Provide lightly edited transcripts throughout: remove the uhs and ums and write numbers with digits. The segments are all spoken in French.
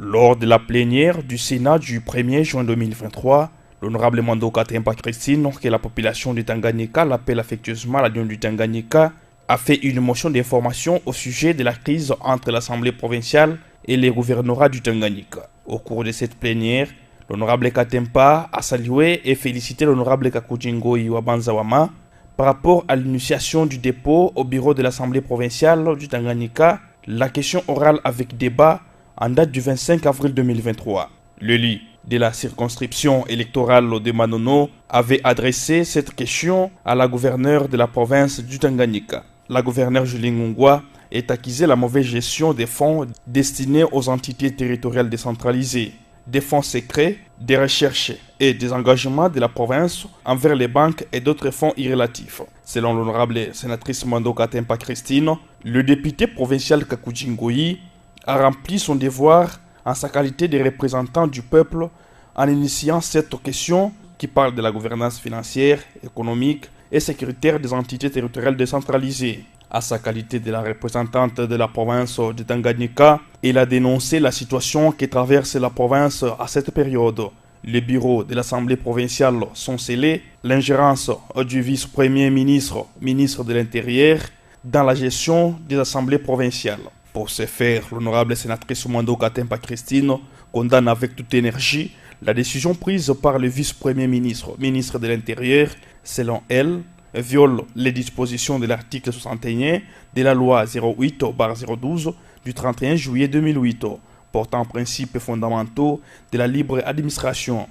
Lors de la plénière du Sénat du 1er juin 2023, l'honorable Mwando Katempa Christine, que la population du Tanganyika l'appelle affectueusement la Lyon du Tanganyika, a fait une motion d'information au sujet de la crise entre l'Assemblée provinciale et les gouvernorats du Tanganyika. Au cours de cette plénière, l'honorable Katempa a salué et félicité l'honorable Kakujingo Iwabanzawama par rapport à l'initiation du dépôt au bureau de l'Assemblée provinciale du Tanganyika, la question orale avec débat en date du 25 avril 2023. Le lit de la circonscription électorale de Manono avait adressé cette question à la gouverneure de la province du Tanganyika. La gouverneure Julie Ngungwa est accusée de la mauvaise gestion des fonds destinés aux entités territoriales décentralisées, des fonds secrets, des recherches et des engagements de la province envers les banques et d'autres fonds irrélatifs. Selon l'honorable sénatrice Mwando Katempa Christine, le député provincial Kakujingoyi a rempli son devoir en sa qualité de représentant du peuple en initiant cette question qui parle de la gouvernance financière, économique et sécuritaire des entités territoriales décentralisées. À sa qualité de la représentante de la province de Tanganyika, il a dénoncé la situation que traverse la province à cette période. Les bureaux de l'Assemblée provinciale sont scellés, l'ingérence du vice-premier ministre, ministre de l'Intérieur, dans la gestion des assemblées provinciales. Pour ce faire, l'honorable sénatrice Mwando Katempa Christine condamne avec toute énergie la décision prise par le vice-premier ministre, ministre de l'Intérieur. Selon elle, viole les dispositions de l'article 61 de la loi 08/012 du 31 juillet 2008, portant principes fondamentaux de la libre administration.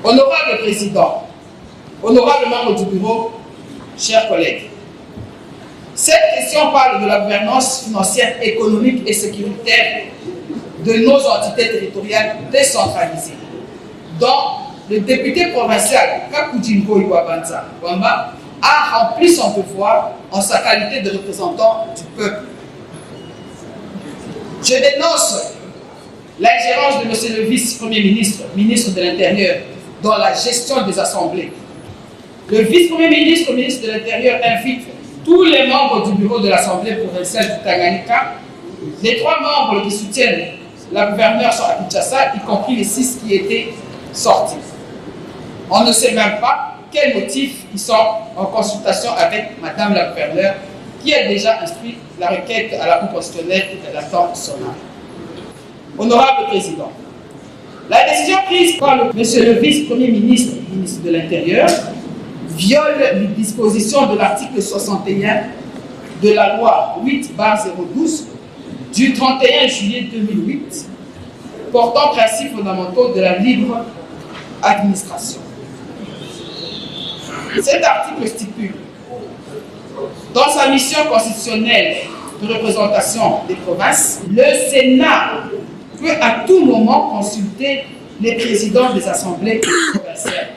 Honorable Président, honorable membre du bureau, chers collègues, cette question parle de la gouvernance financière, économique et sécuritaire de nos entités territoriales décentralisées, dont le député provincial Kakujingo Iwabanzawama a rempli son devoir en sa qualité de représentant du peuple. Je dénonce l'ingérence de M. le vice-premier ministre, ministre de l'Intérieur, dans la gestion des assemblées. Le vice-premier ministre, ministre de l'Intérieur, invite tous les membres du bureau de l'Assemblée provinciale du Tanganyika, les 3 membres qui soutiennent la gouverneure sont à Kinshasa, y compris les 6 qui étaient sortis. On ne sait même pas quel motif ils sont en consultation avec Madame la gouverneure, qui a déjà instruit la requête à la Cour constitutionnelle et de l'attente sonore. Honorable Président, la décision prise par Monsieur le vice-premier ministre, ministre de l'Intérieur, viole les dispositions de l'article 61 de la loi 8/012 du 31 juillet 2008 portant principes fondamentaux de la libre administration. Cet article stipule, dans sa mission constitutionnelle de représentation des provinces, le Sénat peut à tout moment consulter les présidents des assemblées provinciales.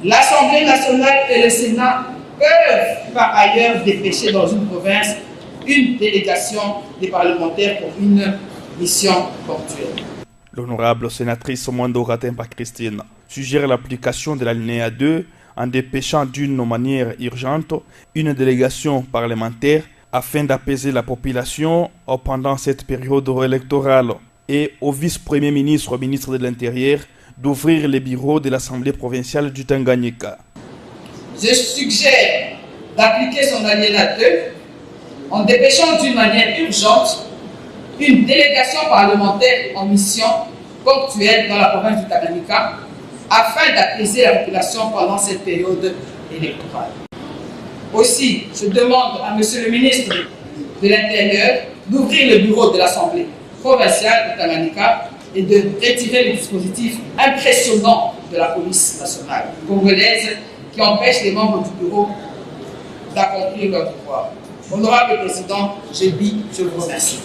L'Assemblée nationale et le Sénat peuvent par ailleurs dépêcher dans une province une délégation des parlementaires pour une mission ponctuelle. L'honorable sénatrice Mwando Katempa Christine suggère l'application de l'alinéa 2 en dépêchant d'une manière urgente une délégation parlementaire afin d'apaiser la population pendant cette période électorale et au vice-premier ministre, ministre de l'Intérieur, d'ouvrir les bureaux de l'Assemblée provinciale du Tanganyika. Je suggère d'appliquer son alinéa 2 en dépêchant d'une manière urgente une délégation parlementaire en mission ponctuelle dans la province du Tanganyika afin d'apaiser la population pendant cette période électorale. Aussi, je demande à Monsieur le ministre de l'Intérieur d'ouvrir le bureau de l'Assemblée provinciale du Tanganyika et de retirer les dispositifs impressionnants de la police nationale congolaise qui empêchent les membres du bureau d'accomplir leur devoir. Honorable Président, je vous remercie.